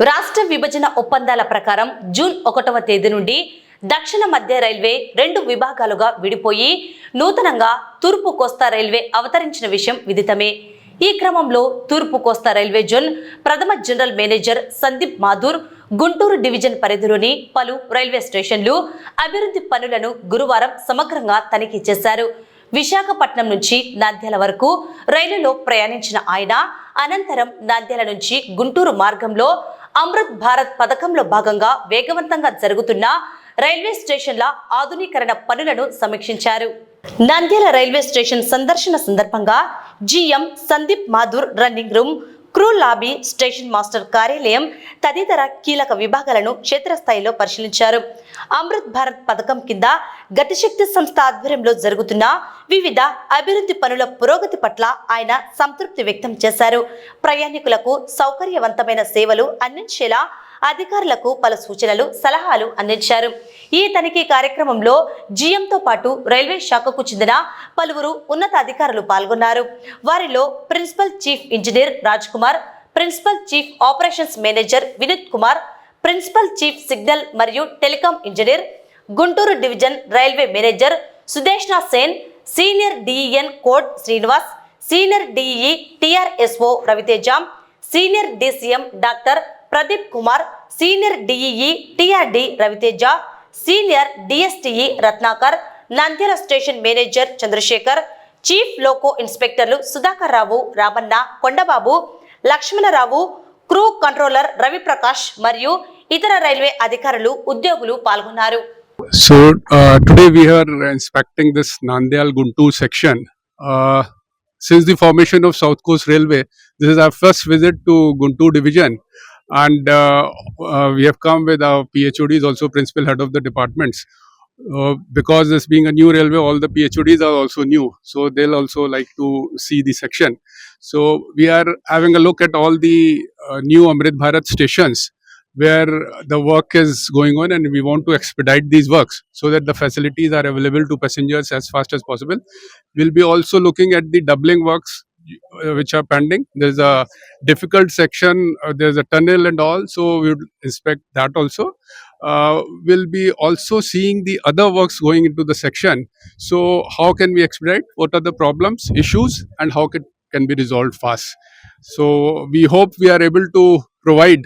రాష్ట్ర విభజన ఒప్పందాల ప్రకారం జూన్ 1వ తేదీ నుండి దక్షిణ మధ్య రైల్వే 2 విభాగాలుగా విడిపోయి నూతనంగా తూర్పు కోస్తా రైల్వే అవతరించిన విషయం విదితమే. ఈ క్రమంలో తూర్పు కోస్తా రైల్వే జోన్ ప్రథమ general manager Sandeep Mathur Guntur division పరిధిలోని పలు రైల్వే స్టేషన్లు అభివృద్ధి పనులను గురువారం సమగ్రంగా తనిఖీ చేశారు. విశాఖపట్నం నుంచి నంద్యాల వరకు రైలులో ప్రయాణించిన ఆయన అనంతరం నంద్యాల నుంచి గుంటూరు మార్గంలో అమృత్ భారత్ పథకంలో భాగంగా వేగవంతంగా జరుగుతున్న రైల్వే స్టేషన్ల ఆధునీకరణ పనులను సమీక్షించారు. నంద్యాల రైల్వే స్టేషన్ సందర్శన సందర్భంగా GM Sandeep Mathur running room, crew lobby, station master కార్యాలయం తదితర కీలక విభాగాలను క్షేత్రస్థాయిలో పరిశీలించారు. అమృత్ భారత్ పథకం కింద గతిశక్తి సంస్థ ఆధ్వర్యంలో జరుగుతున్న వివిధ అభివృద్ధి పనుల పురోగతి పట్ల ఆయన సంతృప్తి వ్యక్తం చేశారు. ప్రయాణికులకు సౌకర్యవంతమైన సేవలు అందించేలా అధికారులకు పలు సూచనలు, సలహాలు అందించారు. ఈ తనిఖీ కార్యక్రమంలో జీఎంతో పాటు రైల్వే శాఖకు చెందిన పలువురు ఉన్నతాధికారులు పాల్గొన్నారు. వారిలో principal chief engineer Raj Kumar, principal chief operations manager Vineet Kumar, principal chief signal మరియు telecom engineer, Guntur division railway manager Sudeshna Sen, senior DEN coord Srinivas, senior DE TRSO Raviteja, senior DCM doctor Pradeep Kumar, senior DEE TRD Raviteja, senior DSTE Ratnakar, Nandyal station manager Chandrashekar, chief loco ఇన్స్పెక్టర్లు Sudhakar Rao, Ramanna, Kondababu, Lakshmanarao, crew controller Raviprakash మరియు ఇతర railway అధికారులు, ఉద్యోగులు పాల్గొన్నారు. So today we are inspecting this Nandyal Guntur section. Since the formation of South Coast Railway, this is our first visit to Guntur division, and we have come with our PHODs, also principal head of the departments. Because this being a new railway, all the PHODs are also new, so they'll also like to see the section. So we are having a look at all the new Amrit Bharat stations where the work is going on, and we want to expedite these works so that the facilities are available to passengers as fast as possible. We'll be also looking at the doubling works which are pending. There's a difficult section, there's a tunnel and all, so we would inspect that also. We'll be also seeing the other works going into the section. So how can we expedite? What are the problems, issues, and how can be resolved fast? So we hope we are able to provide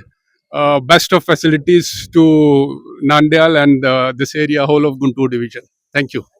best of facilities to Nandyal and this area, whole of Guntur division. Thank you.